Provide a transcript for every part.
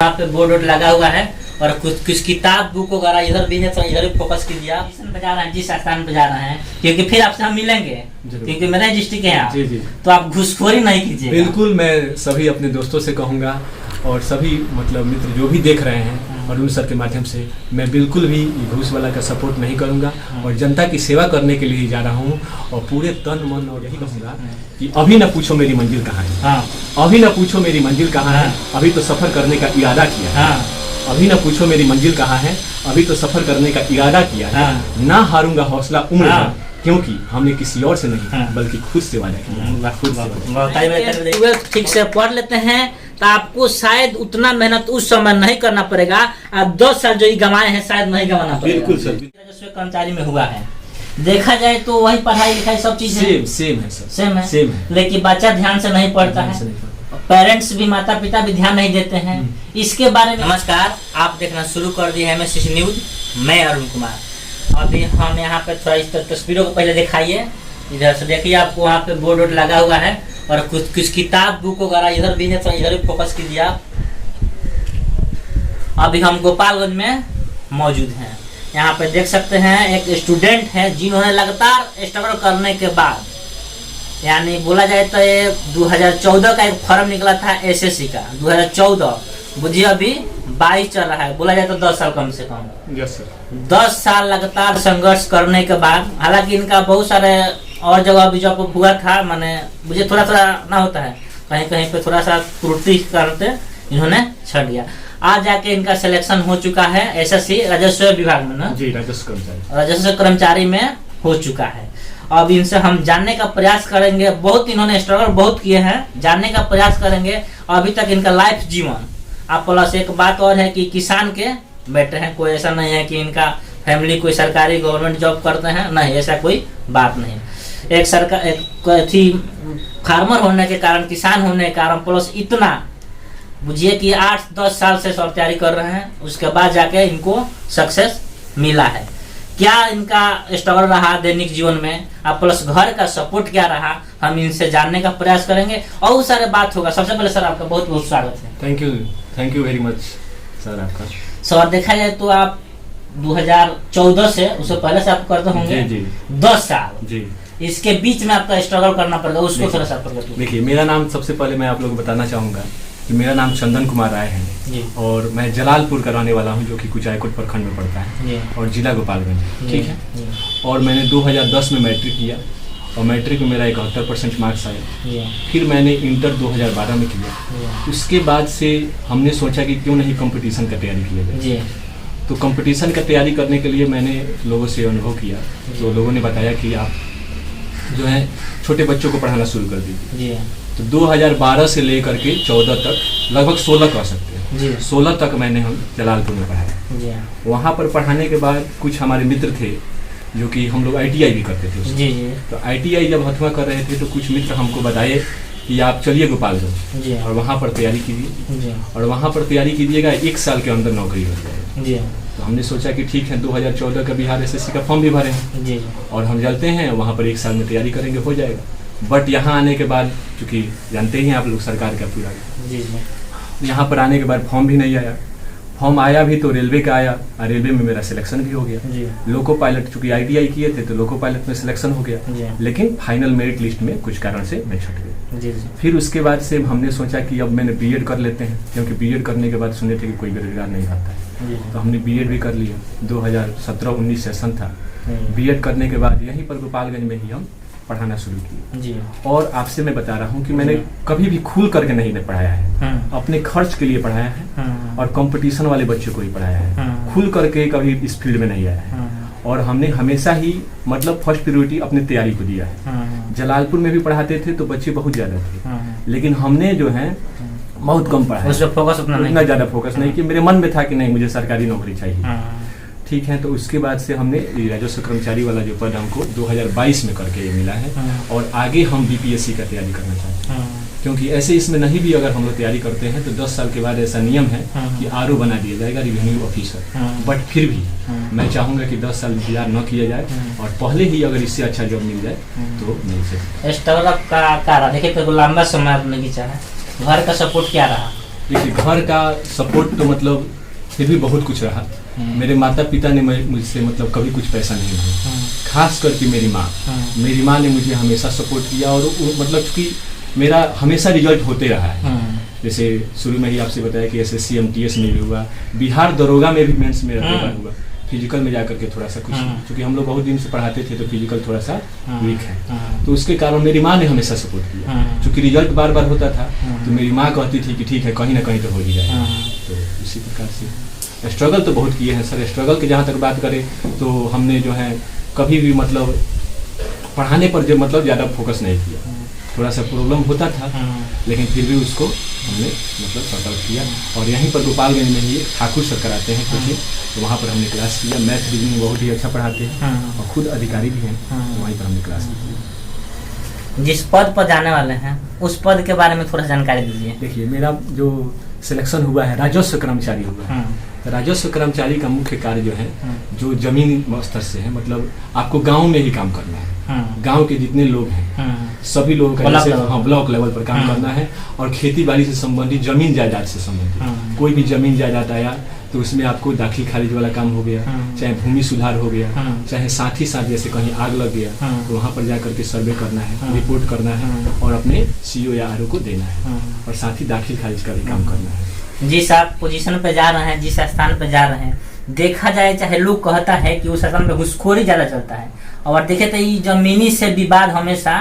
वहाँ पे board ward लगा हुआ है और कुछ किताब बुक वगैरह इधर भी है, तो इधर भी फोकस कीजिए। आप बजा रहे हैं, जिस स्थान पे जा रहे हैं, क्योंकि फिर आपसे हम मिलेंगे, क्योंकि मेरा डिस्ट्रिक्ट है आप, तो आप घूसखोरी नहीं कीजिए। बिल्कुल, मैं सभी अपने दोस्तों से कहूँगा और सभी मतलब मित्र जो भी देख रहे हैं और उन सब के माध्यम से, मैं बिल्कुल भी घूस वाला का सपोर्ट नहीं करूँगा और जनता की सेवा करने के लिए ही जा रहा हूँ और पूरे तन मन और यही कहूँगा कि अभी न पूछो मेरी मंजिल कहाँ है, अभी न पूछो मेरी मंजिल कहाँ है, अभी तो सफ़र करने का इरादा किया है। अभी न पूछो मेरी मंजिल कहाँ है, अभी तो सफ़र करने का इरादा किया है। ना हारूंगा हौसला उम्र भर, क्योंकि हमने किसी और से नहीं बल्कि खुद से वादा किया। खुद से ठीक से पढ़ लेते हैं तो आपको शायद उतना मेहनत उस समय नहीं करना पड़ेगा और 10 साल जो ही गंवाए हैं शायद नहीं गंवाना पड़ेगा। बिल्कुल सर, राजस्व कर्मचारी में हुआ है, देखा जाए तो वही पढ़ाई लिखाई सब चीजें सेम है सर, सेम है, लेकिन बच्चा ध्यान से नहीं पढ़ता है, पेरेंट्स भी, माता पिता भी ध्यान नहीं देते हैं इसके बारे में। नमस्कार, आप देखना शुरू कर दिए है MSCC न्यूज, मैं अरुण कुमार। अभी हम यहाँ पे थोड़ा इस तस्वीरों को पहले दिखाइए, इधर से देखिए, आपको वहाँ पे बोर्ड वोर्ड लगा हुआ है और कुछ किताब बुक वगैरह इधर भी है, तो इधर भी फोकस कीजिए आप। अभी हम गोपालगंज में मौजूद हैं, यहाँ पे देख सकते हैं एक स्टूडेंट है जिन्होंने लगातार स्ट्रगल करने के बाद, यानी बोला जाए तो ये 2014 का एक फॉर्म निकला था SSC का, 2014 बुझिए अभी 22 चल रहा है, बोला जाए तो 10 साल कम से कम। यस सर, 10 साल लगातार संघर्ष करने के बाद, हालांकि इनका बहुत सारे और जगह भी जब हुआ था, माने मुझे थोड़ा थोड़ा ना होता है, कहीं कहीं पे थोड़ा सा त्रुटि करते इन्होंने छड़ दिया। आज जाके इनका सिलेक्शन हो चुका है SSC राजस्व विभाग में ना जी, राजस्व कर्मचारी में हो चुका है। अब इनसे हम जानने का प्रयास करेंगे, बहुत इन्होंने स्ट्रगल बहुत किए हैं, जानने का प्रयास करेंगे अभी तक इनका लाइफ जीवन। आप प्लस एक बात और है कि किसान के बेटे हैं, कोई ऐसा नहीं है कि इनका फैमिली कोई सरकारी गवर्नमेंट जॉब करते हैं, नहीं, ऐसा कोई बात नहीं। एक सरकार फार्मर होने के कारण, किसान होने के कारण, प्लस इतना बुझिए कि 8-10 साल से सब तैयारी कर रहे हैं, उसके बाद जाके इनको सक्सेस मिला है। क्या इनका स्ट्रगल रहा दैनिक जीवन में, आप प्लस घर का सपोर्ट क्या रहा, हम इनसे जानने का प्रयास करेंगे और सारे बात होगा। सबसे पहले सर आपका बहुत बहुत स्वागत है। Thank you very much sir आपका। सर देखा जाए तो आप 2014 से, उससे पहले से आप करते होंगे जी, 10 साल जी, इसके बीच में आपका स्ट्रगल करना पड़ेगा, उसको थोड़ा सा देखिए। मेरा नाम सबसे पहले मैं आप लोग को बताना चाहूँगा कि मेरा नाम चंदन कुमार राय है और मैं जलालपुर का रहने वाला हूँ, जो कि कुचायकोट प्रखंड में पड़ता है और जिला गोपालगंज, ठीक है। और मैंने 2010 में मैट्रिक किया और मैट्रिक में मेरा 71% मार्क्स आया। फिर मैंने इंटर 2012 में किया। उसके बाद से हमने सोचा कि क्यों नहीं कंपटीशन का तैयारी किया जाए, तो कंपटीशन का तैयारी करने के लिए मैंने लोगों से अनुभव किया, तो लोगों ने बताया कि आप जो है छोटे बच्चों को पढ़ाना शुरू कर दीजिए। तो 2012 से लेकर के 14 तक, लगभग 16 कह सकते हैं, 16 तक मैंने हम जलालपुर में पढ़ाया। वहाँ पर पढ़ाने के बाद कुछ हमारे मित्र थे जो कि हम लोग ITI भी करते थे तो ITI जब हथवा कर रहे थे तो कुछ मित्र हमको बताए कि आप चलिए गोपालगंज और वहाँ पर तैयारी कीजिए, और वहाँ पर तैयारी कीजिएगा, 1 साल के अंदर नौकरी हो जाएगी। तो हमने सोचा कि ठीक है, 2014 का बिहार SSC का फॉर्म भी भरे हैं और हम चलते हैं वहाँ पर, 1 साल में तैयारी करेंगे, हो जाएगा। बट यहाँ आने के बाद, चूँकि जानते ही हैं आप लोग सरकार का पूरा, यहाँ पर आने के बाद फॉर्म भी नहीं आया। फॉर्म आया भी तो रेलवे का आया और रेलवे में मेरा सिलेक्शन भी हो गया। लोको पायलट, चूँकि ITI किए थे तो लोको पायलट में सिलेक्शन हो गया, लेकिन फाइनल मेरिट लिस्ट में कुछ कारण से मैं छूट गया। फिर उसके बाद से हमने सोचा कि अब मैंने BEd कर लेते हैं, क्योंकि BEd करने के बाद सुने थे कि कोई बेरोजगार नहीं रहता है, तो हमने BEd भी कर लिया। 2017-19 सेशन था। BEd करने के बाद यहीं पर गोपालगंज में ही हम पढ़ाना शुरू किया। और आपसे मैं बता रहा हूँ कि मैंने कभी भी खुल करके नहीं पढ़ाया है, अपने खर्च के लिए पढ़ाया है और कंपटीशन वाले बच्चों को ही पढ़ाया है, खुल करके कभी इस फील्ड में नहीं आया है। और हमने हमेशा ही मतलब फर्स्ट प्रायोरिटी अपनी तैयारी को दिया है। जलालपुर में भी पढ़ाते थे तो बच्चे बहुत ज्यादा थे, लेकिन हमने जो है बहुत कम पढ़ा, उतना ज्यादा फोकस नहीं कि मेरे मन में था कि नहीं मुझे सरकारी नौकरी चाहिए, ठीक है। तो उसके बाद से हमने राजस्व कर्मचारी वाला जो पद हमको 2022 में करके ये मिला है और आगे हम BPSC का तैयारी करना चाहते हैं, क्योंकि ऐसे इसमें नहीं भी अगर हम लोग तैयारी करते हैं तो 10 साल के बाद ऐसा नियम है कि RO बना दिया जाएगा, रेवेन्यू ऑफिसर। बट फिर भी मैं चाहूँगा कि 10 साल इंतजार न किया जाए और पहले ही अगर इससे अच्छा जॉब मिल जाए तो मिल सके। स्टार्टअप का देखिए तो लंबा समय आपने खींचा है, घर का सपोर्ट क्या रहा? देखिए घर का सपोर्ट तो मतलब फिर भी बहुत कुछ रहा। मेरे माता पिता ने मुझसे मतलब कभी कुछ पैसा नहीं मांगा, खास करके मेरी माँ ने मुझे हमेशा सपोर्ट किया। और मतलब चूँकि मेरा हमेशा रिजल्ट होते रहा है, जैसे शुरू में ही आपसे बताया कि SSC MTS में भी हुआ, बिहार दरोगा में भी मेंस में पेपर हुआ, फिजिकल में जाकर के थोड़ा सा कुछ, क्योंकि हम लोग बहुत दिन से पढ़ाते थे तो फिजिकल थोड़ा सा वीक है, तो उसके कारण मेरी माँ ने हमेशा सपोर्ट किया। क्योंकि रिजल्ट बार बार होता था तो मेरी माँ कहती थी कि ठीक है कहीं ना कहीं तो हो ही जाएगा। तो इसी प्रकार से स्ट्रगल तो बहुत किए हैं सर। स्ट्रगल की जहाँ तक बात करें तो हमने जो है कभी भी मतलब पढ़ाने पर जो मतलब ज़्यादा फोकस नहीं किया, थोड़ा सा प्रॉब्लम होता था लेकिन फिर भी उसको हमने मतलब सॉर्ट आउट किया। और यहीं पर गोपालगंज में ही ठाकुर सर कराते हैं कोचिंग, तो वहाँ पर हमने क्लास किया। मैथ रीजनिंग बहुत ही अच्छा पढ़ाते हैं और खुद अधिकारी भी हैं, तो वहीं पर हमने क्लास की। जिस पद पर जाने वाले हैं उस पद के बारे में थोड़ा जानकारी दीजिए। देखिए मेरा जो सिलेक्शन हुआ है राजस्व कर्मचारी हुआ है। राजस्व कर्मचारी का मुख्य कार्य जो है जो जमीन स्तर से है, मतलब आपको गांव में ही काम करना है। गांव के जितने लोग हैं सभी लोगों का ब्लॉक लेवल पर काम करना है और खेती बाड़ी से संबंधित जमीन जायदाद से संबंधित कोई भी जमीन जायदाद आया तो उसमें आपको दाखिल खारिज वाला काम हो गया, चाहे भूमि सुधार हो गया, चाहे साथ ही साथ जैसे कहीं आग लग गया तो वहाँ पर जाकर के सर्वे करना है, रिपोर्ट करना है और अपने CO या RO को देना है और साथ ही दाखिल खारिज का भी काम करना है। जिस आप पोजीशन पे जा रहे हैं, जिस स्थान पे जा रहे हैं, देखा जाए चाहे लोग कहता है कि उस स्थान पे घुसखोरी ज्यादा चलता है और देखे तो ये जमीनी से विवाद हमेशा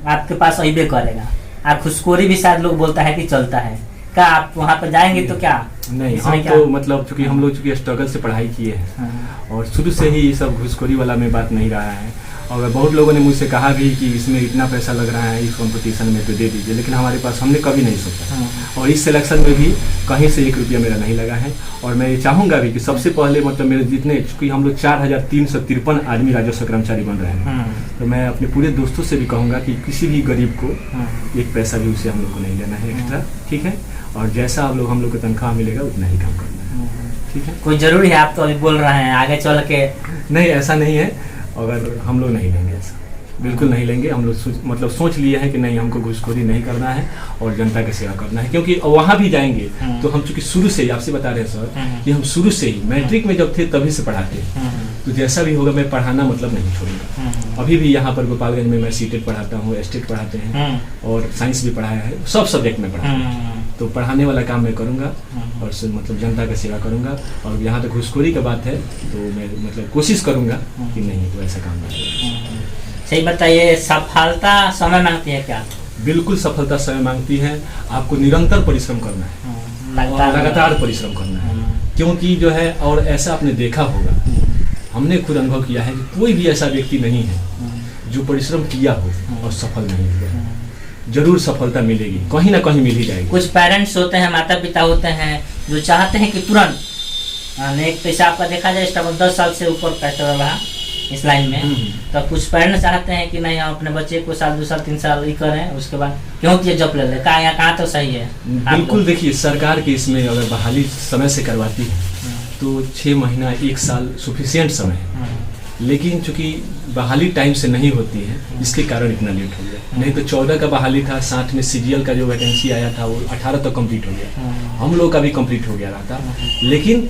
आपके पास अइबे करेगा और घुसखोरी भी शायद लोग बोलता है कि चलता है। क्या आप वहाँ पे जाएंगे तो क्या नहीं, हम तो मतलब चूंकि हम लोग चूंकि स्ट्रगल से पढ़ाई किए हैं और शुरू से ही ये सब घुसखोरी वाला में बात नहीं रहा है। और बहुत लोगों ने मुझसे कहा भी कि इसमें इतना पैसा लग रहा है इस कंपटीशन में तो दे दीजिए, लेकिन हमारे पास हमने कभी नहीं सोचा। और इस सिलेक्शन में भी कहीं से 1 रुपया मेरा नहीं लगा है। और मैं ये चाहूँगा भी कि सबसे पहले मतलब मेरे जितने, चूँकि हम लोग 4353 आदमी राजस्व कर्मचारी बन रहे हैं, तो मैं अपने पूरे दोस्तों से भी कहूँगा कि किसी भी गरीब को 1 पैसा भी उससे हम लोग को नहीं लेना है एक्स्ट्रा, ठीक है। और जैसा हम लोग को तनख्वाह मिलेगा उतना ही काम करना है, ठीक है। कोई जरूरी है आप तो अभी बोल रहे हैं आगे चल के? नहीं, ऐसा नहीं है। अगर हम लोग नहीं लेंगे, ऐसा बिल्कुल नहीं लेंगे। हम लोग मतलब सोच लिए हैं कि नहीं, हमको घुसखोरी नहीं करना है और जनता की सेवा करना है। क्योंकि वहाँ भी जाएंगे तो हम चूंकि शुरू से ही आपसे बता रहे हैं सर कि हम शुरू से ही मैट्रिक में जब थे तभी से पढ़ाते हैं, तो जैसा भी होगा मैं पढ़ाना मतलब नहीं छोड़ूंगा। अभी भी यहाँ पर गोपालगंज में मैं सीटेट पढ़ाता हूँ, स्टेट पढ़ाते हैं और साइंस भी पढ़ाया है, सब सब्जेक्ट में पढ़ाया है। तो पढ़ाने वाला काम मैं करूँगा और मतलब जनता की सेवा करूँगा। और यहाँ तक घुसखोरी की बात है तो मैं मतलब कोशिश करूँगा कि नहीं तो ऐसा काम नहीं। सही बताइए, सफलता समय मांगती है क्या? बिल्कुल सफलता समय मांगती है। आपको निरंतर परिश्रम करना है, लगातार परिश्रम करना है। क्योंकि जो है, और ऐसा आपने देखा होगा, हमने खुद अनुभव किया है कि कोई भी ऐसा व्यक्ति नहीं है जो परिश्रम किया हो और सफल नहीं हुआ। जरूर सफलता मिलेगी, कहीं ना कहीं मिल ही जाएगी। कुछ पेरेंट्स होते हैं, माता पिता होते हैं जो चाहते हैं कि तुरंत एक पैसा आपका देखा जाए स्ट्रगल 10 साल से ऊपर का स्ट्रगल रहा इस लाइन में, तो कुछ पेरेंट्स चाहते हैं कि नहीं हम अपने बच्चे को 1 2 साल 3 साल ही करें, उसके बाद क्यों ये जॉब ले ले, कहाँ तो सही है। बिल्कुल, देखिए सरकार की इसमें अगर बहाली समय से करवाती है तो 6 महीना 1 साल सफिशिएंट समय है। लेकिन चूंकि बहाली टाइम से नहीं होती है, इसके कारण इतना लेट हो गया। नहीं तो 14 का बहाली था, साथ में CGL का जो वैकेंसी आया था वो 18 तक कंप्लीट हो गया, हम लोग का भी कंप्लीट हो गया रहा था। लेकिन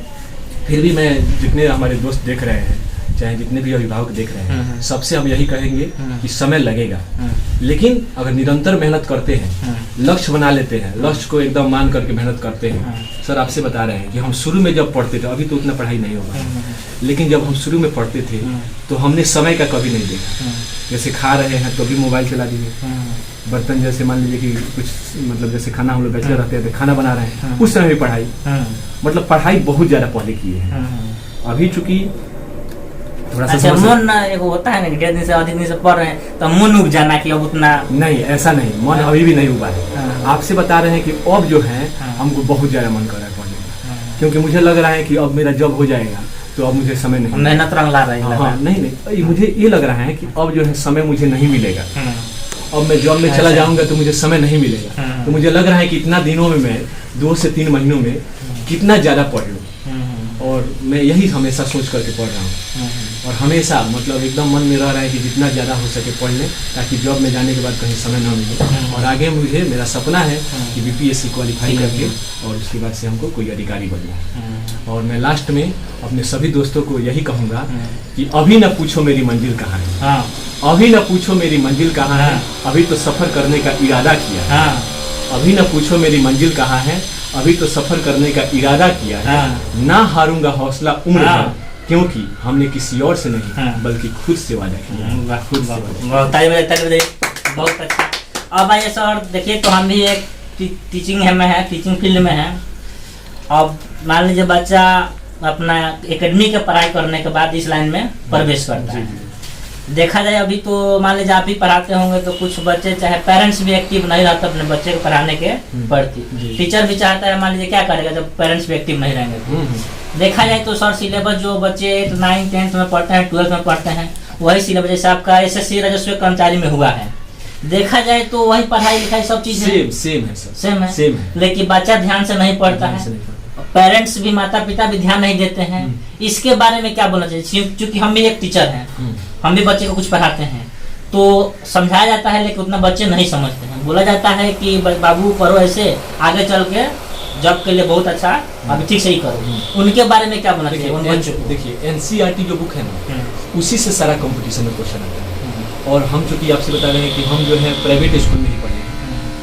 फिर भी मैं जितने हमारे दोस्त देख रहे हैं, चाहे जितने भी अभिभावक देख रहे हैं, सबसे हम यही कहेंगे कि समय लगेगा, लेकिन अगर निरंतर मेहनत करते हैं, लक्ष्य बना लेते हैं, लक्ष्य को एकदम मान करके मेहनत करते हैं। सर आपसे बता रहे हैं कि हम शुरू में जब पढ़ते थे, अभी तो उतना पढ़ाई नहीं होगा, लेकिन जब हम शुरू में पढ़ते थे तो हमने समय का कभी नहीं देखा। जैसे खा रहे हैं तो भी मोबाइल चला दिए, बर्तन जैसे मान लीजिए कि कुछ मतलब जैसे खाना हम लोग बैठे रहते थे, खाना बना रहे हैं, उस समय भी पढ़ाई, मतलब पढ़ाई बहुत ज़्यादा पहले की है। अभी चूंकि थोड़ा सा अच्छा, मन एक होता है ना कि 1.5 दिन से अधिक दिन से पढ़ रहे हैं तो मन उग जाना कि अब उतना नहीं, ऐसा नहीं, मन अभी भी नहीं उगा है। आपसे बता रहे हैं कि अब जो है हमको बहुत ज़्यादा मन कर रहा है पढ़ने का, क्योंकि मुझे लग रहा है कि अब मेरा जॉब हो जाएगा तो अब मुझे समय नहीं, मेहनत रंग ला रही है। नहीं, मुझे ये लग रहा है कि अब जो है समय मुझे नहीं मिलेगा। अब मैं जॉब में चला जाऊंगा तो मुझे समय नहीं मिलेगा। तो मुझे लग रहा है कि इतना दिनों में मैं 2 से 3 महीनों में कितना ज़्यादा पढ़ लूँ, और मैं यही हमेशा सोच करके पढ़ रहा हूँ। और हमेशा मतलब एकदम मन में रह रहा है कि जितना ज़्यादा हो सके पढ़ लें, ताकि जॉब में जाने के बाद कहीं समय ना मिले। और आगे मुझे मेरा सपना है कि BPSC क्वालिफाई करके और उसके बाद से हमको कोई अधिकारी बनना है। और मैं लास्ट में अपने सभी दोस्तों को यही कहूँगा कि अभी न पूछो मेरी मंजिल कहाँ है, अभी न पूछो मेरी मंजिल कहाँ है, अभी तो सफ़र करने का इरादा किया। अभी न पूछो मेरी मंजिल कहाँ है, अभी तो सफ़र करने का इरादा किया है। ना हारूंगा हौसला उम्र भर, क्योंकि हमने किसी और से नहीं बल्कि खुद से वादा किया। खुद से बहुत अच्छा। अब आइए सर, देखिए तो हम भी एक टीचिंग में है, टीचिंग फील्ड में है। अब मान लीजिए बच्चा अपना एकेडमी के पढ़ाई करने के बाद इस लाइन में प्रवेश करता है। देखा जाए अभी तो मान लीजिए आप ही पढ़ाते होंगे तो कुछ बच्चे चाहे पेरेंट्स भी एक्टिव नहीं रहते अपने बच्चे को पढ़ाने के प्रति। टीचर भी चाहता है, मान लीजिए क्या करेगा जब पेरेंट्स भी एक्टिव नहीं रहेंगे तो। देखा जाए तो सर सिलेबस जो बच्चे 8, 9, 10th में पढ़ते हैं, 12th में पढ़ते हैं, वही सिलेबस जैसे आपका SSC राजस्व कर्मचारी में हुआ है। देखा जाए तो वही पढ़ाई लिखाई सब चीज सेम है सर, सेम है। लेकिन बच्चा ध्यान से नहीं पढ़ता है, पेरेंट्स भी, माता पिता भी ध्यान नहीं देते हैं। इसके बारे में क्या बोलना चाहिए? क्योंकि हम भी एक टीचर हैं, हम भी बच्चे को कुछ पढ़ाते हैं, तो समझाया जाता है लेकिन उतना बच्चे नहीं समझते हैं। बोला जाता है कि बाबू करो ऐसे, आगे चल के जॉब के लिए बहुत अच्छा, अभी ठीक से ही करो। उनके बारे में क्या बोलना चाहिए उन बच्चों को? देखिए NCERT जो बुक है ना, उसी से सारा कंपटीशन में क्वेश्चन आता है। और हम चूँकि आपसे बता रहे हैं कि हम जो है प्राइवेट स्कूल में ही पढ़े हैं,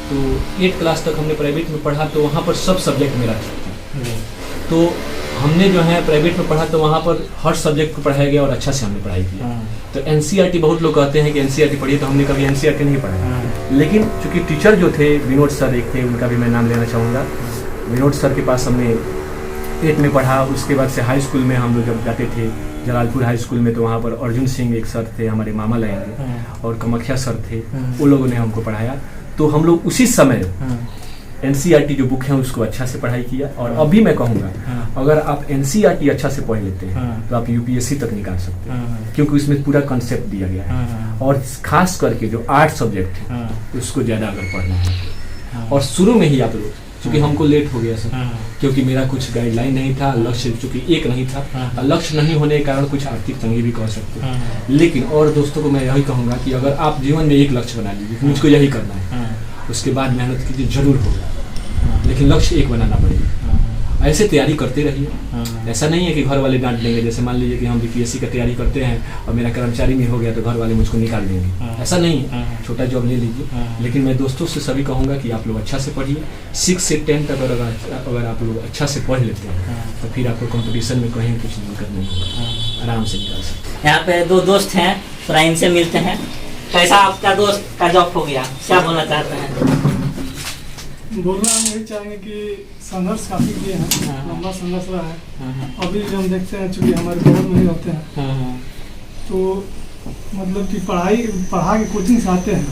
तो 8 क्लास तक हमने प्राइवेट में पढ़ा, तो वहाँ पर सब सब्जेक्ट मेरा था। तो हमने जो है प्राइवेट में पढ़ा तो वहाँ पर हर सब्जेक्ट को पढ़ाया गया और अच्छा से हमने पढ़ाई की। तो NCERT, बहुत लोग कहते हैं कि NCERT पढ़िए, तो हमने कभी NCERT नहीं पढ़ा। लेकिन चूँकि टीचर जो थे, विनोद सर एक थे, उनका भी मैं नाम लेना चाहूँगा। विनोद सर के पास हमने 8 में पढ़ा। उसके बाद से हाई स्कूल में हम लोग जब जाते थे जलालपुर हाई स्कूल में, तो वहाँ पर अर्जुन सिंह एक सर थे, हमारे मामा लगेंगे, और कमख्या सर थे, वो लोगों ने हमको पढ़ाया। तो हम लोग उसी समय NCERT जो बुक है उसको अच्छा से पढ़ाई किया। और अभी मैं कहूँगा अगर आप NCERT अच्छा से पढ़ लेते हैं तो आप UPSC तक निकाल सकते हैं, क्योंकि उसमें पूरा कंसेप्ट दिया गया है। और खास करके जो 8 सब्जेक्ट है उसको ज़्यादा अगर पढ़ना है, और शुरू में ही आप लोग, क्योंकि हमको लेट हो गया सर, क्योंकि मेरा कुछ गाइडलाइन नहीं था, लक्ष्य चूँकि एक नहीं था, लक्ष्य नहीं होने के कारण कुछ आर्थिक तंगी भी कह सकते हैं। लेकिन और दोस्तों को मैं यही कहूँगा कि अगर आप जीवन में एक लक्ष्य बना लीजिए, मुझको यही करना है, उसके बाद मेहनत कीजिए, जरूर होगा, लेकिन लक्ष्य एक बनाना पड़ेगा। ऐसे तैयारी करते रहिए। ऐसा नहीं है कि घर वाले डांट देंगे, जैसे मान लीजिए कि हम BPSC का तैयारी करते हैं और मेरा कर्मचारी में हो गया तो घर वाले मुझको निकाल देंगे, ऐसा नहीं है। छोटा जॉब ले लीजिए। लेकिन मैं दोस्तों से सभी कहूँगा कि आप लोग अच्छा से पढ़िए। 6 से 10 तक अगर आप लोग अच्छा से पढ़ लेते हैं तो फिर आपको कंपटीशन में कहीं कुछ दिक्कत नहीं होगा, आराम से निकाल सकते हैं। यहाँ पे 2 दोस्त हैं, थोड़ा इनसे मिलते हैं। कैसा आपका दोस्त का जॉब हो गया, क्या बोलना चाहते हैं? बोलना हम यही चाहेंगे कि संघर्ष काफ़ी किए हैं, लंबा संघर्ष रहा है। अभी जो हम देखते हैं चूँकि हमारे बगल में ही रहते हैं, तो मतलब कि पढ़ा के कोचिंग से आते हैं,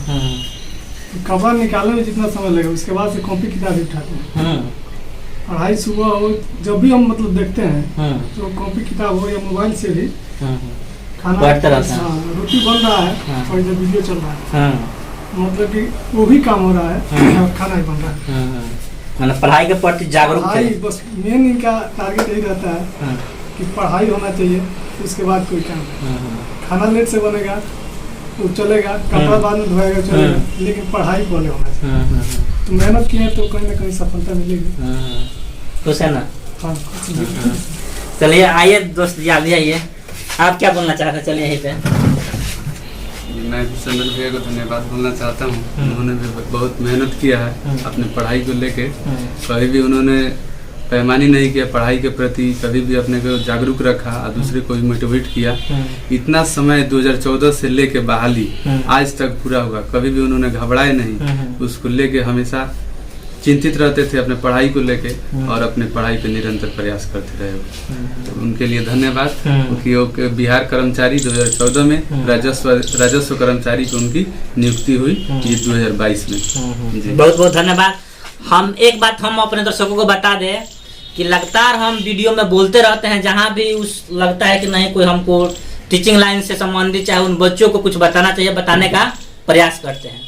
तो कवर निकालने में जितना समय लगेगा उसके बाद से कॉपी किताब उठाते हैं। पढ़ाई सुबह हो, जब भी हम मतलब देखते हैं तो कॉपी किताब हो या मोबाइल से भी खाना, रोटी बन रहा है और जब वीडियो चल रहा है, मतलब कि वो भी काम हो रहा है और खाना ही बन रहा है। मतलब पढ़ाई के प्रति जागरूक है। बस मेन इनका टारगेट यही रहता है कि पढ़ाई होना चाहिए, उसके बाद कोई काम। खाना लेट से बनेगा तो चलेगा, कपड़ा बाद में धोएगा चलेगा, लेकिन पढ़ाई पहले होना चाहिए। तो मेहनत किए तो कहीं ना कहीं सफलता मिलेगी। खुश है ना? हाँ। चलिए आइए दोस्त जी, आप भी आइए। आप क्या बोलना चाहते हैं? चलिए यहीं पे। मैं चंदन भैया को धन्यवाद बोलना चाहता हूँ। उन्होंने भी बहुत मेहनत किया है अपने पढ़ाई को लेके। कभी भी उन्होंने पैमानी नहीं किया पढ़ाई के प्रति, कभी भी अपने को जागरूक रखा और दूसरे को भी मोटिवेट किया। इतना समय 2014 से लेके बहाली आज तक पूरा हुआ, कभी भी उन्होंने घबराए नहीं, उसको लेके हमेशा चिंतित रहते थे अपने पढ़ाई को लेके और अपने पढ़ाई पे निरंतर प्रयास करते रहे। तो उनके लिए धन्यवाद। क्योंकि बिहार कर्मचारी 2014 में राजस्व कर्मचारी को उनकी नियुक्ति हुई ये 2022 में। बहुत बहुत धन्यवाद। हम एक बात हम अपने दर्शकों को बता दें कि लगातार हम वीडियो में बोलते रहते हैं, जहाँ भी उस लगता है कि नहीं कोई हमको टीचिंग लाइन से संबंधित चाहे उन बच्चों को कुछ बताना चाहिए, बताने का प्रयास करते हैं।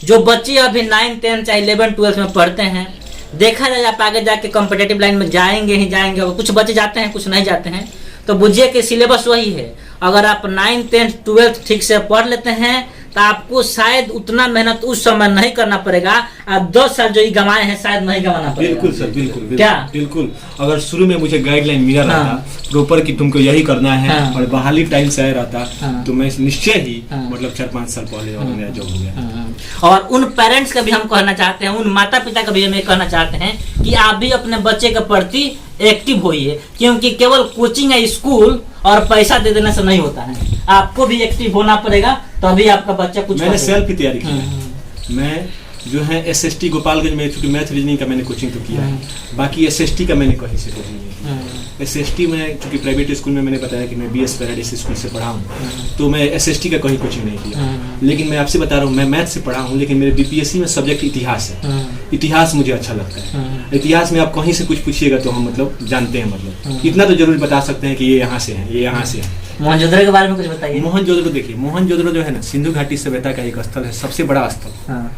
जो बच्चे अभी 9, 10 चाहे 11, 12 में पढ़ते हैं, देखा जाए आप आगे जाके कॉम्पिटिटिव लाइन में जाएंगे ही जाएंगे। कुछ बच्चे जाते हैं, कुछ नहीं जाते हैं, तो बुझिए कि सिलेबस वही है। अगर आप 9th 10th 12th ठीक से पढ़ लेते हैं तो आपको शायद उतना मेहनत उस समय नहीं करना पड़ेगा। आप 10 साल जो ही गंवाए हैं शायद नहीं गंवाना पड़ेगा। बिल्कुल सर, बिल्कुल क्या? बिल्कुल। अगर शुरू में मुझे गाइडलाइन मिला रहता प्रॉपर कि तुमको यही करना है और बहाली टाइम से आया रहता तो मैं निश्चय ही मतलब 4-5 साल पहले और मेरा जॉब हो गया। और उन पेरेंट्स का भी हम कहना चाहते हैं, उन माता पिता का भी हम ये कहना चाहते हैं कि आप भी अपने बच्चे के प्रति एक्टिव होइए, क्योंकि केवल कोचिंग या स्कूल और पैसा दे देने से नहीं होता है। आपको भी एक्टिव होना पड़ेगा तभी आपका बच्चा कुछ। मैंने सेल्फ ही तैयारी की। मैं जो है SST गोपालगंज में, चूंकि मैथ रीजनिंग का मैंने कोचिंग तो किया है, बाकी SST का मैंने कहीं से कोचिंग नहीं किया। SST में चूंकि प्राइवेट स्कूल में मैंने बताया कि मैं BS पैराडाइज स्कूल से पढ़ा हूँ, तो मैं SST का कहीं कोचिंग नहीं किया। लेकिन मैं आपसे बता रहा हूँ मैं मैथ से पढ़ा हूँ, लेकिन मेरे BPSC में सब्जेक्ट इतिहास है। इतिहास मुझे अच्छा लगता है। इतिहास में आप कहीं से कुछ पूछिएगा तो हम मतलब जानते हैं, मतलब इतना तो जरूर बता सकते हैं कि ये यहाँ से है, ये यहाँ से है। मोहनजोदड़ो के बारे में कुछ बताइए। मोहनजोदड़ो देखिए, मोहनजोदड़ो जो है ना सिंधु घाटी सभ्यता का एक स्थल है, सबसे बड़ा स्थल।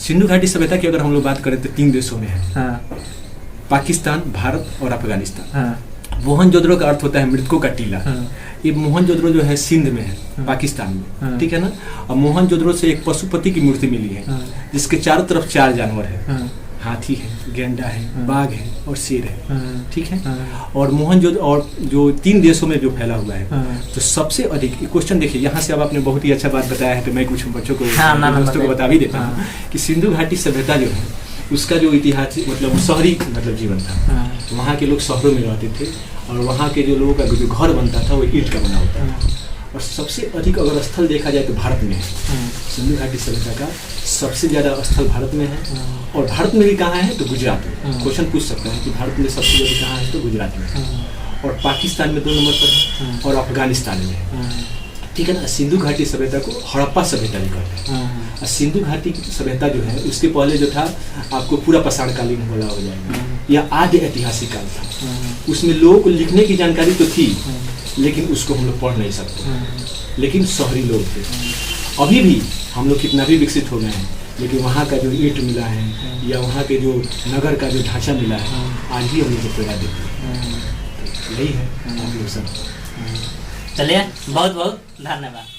सिंधु घाटी सभ्यता की अगर हम लोग बात करें तो 3 देशों में है, पाकिस्तान, भारत और अफगानिस्तान। मोहनजोदड़ो का अर्थ होता है मृतकों का टीला। ये मोहनजोदड़ो जो है सिंध में है, पाकिस्तान में, ठीक है ना। और मोहनजोदड़ो से एक पशुपति की मूर्ति मिली है जिसके चारों तरफ 4 जानवर है, हाथी है, गेंडा है, बाघ है और शेर है, ठीक है। और मोहनजोदड़ो और जो 3 देशों में जो फैला हुआ है, तो सबसे अधिक क्वेश्चन देखिए, यहाँ से अब आपने बहुत ही अच्छा बात बताया है, तो मैं कुछ बच्चों को दोस्तों को बता भी देता हूँ कि सिंधु घाटी सभ्यता जो है उसका जो इतिहास मतलब शहरी मतलब जीवन था। वहाँ के लोग शहरों में रहते थे और वहाँ के जो लोगों का जो घर बनता था वो ईंट का बना होता था। और सबसे अधिक अगर स्थल देखा जाए तो भारत में है। सिंधु घाटी सभ्यता का सबसे ज़्यादा स्थल भारत में है। और भारत में भी कहाँ है तो गुजरात में। क्वेश्चन पूछ सकता है कि भारत में सबसे ज़्यादा कहाँ है तो गुजरात में, और पाकिस्तान में 2 नंबर पर है, और अफगानिस्तान में है, ठीक है ना। सिंधु घाटी सभ्यता को हड़प्पा सभ्यता भी कहते हैं। सिंधु घाटी की सभ्यता जो है उसके पहले जो था आपको पूरा पाषाणकालीन बोला हो जाएगा, यह आद्य ऐतिहासिक काल था। उसमें लोगों को लिखने की जानकारी तो थी लेकिन उसको हम लोग पढ़ नहीं सकते, लेकिन शहरी लोग थे। अभी भी हम लोग कितना भी विकसित हो गए हैं, लेकिन वहाँ का जो ईंट मिला है या वहाँ के जो नगर का जो ढांचा मिला है आज भी हम लोग को प्रेरणा देती है। यही है आप लोग सब। चलिए, बहुत बहुत धन्यवाद।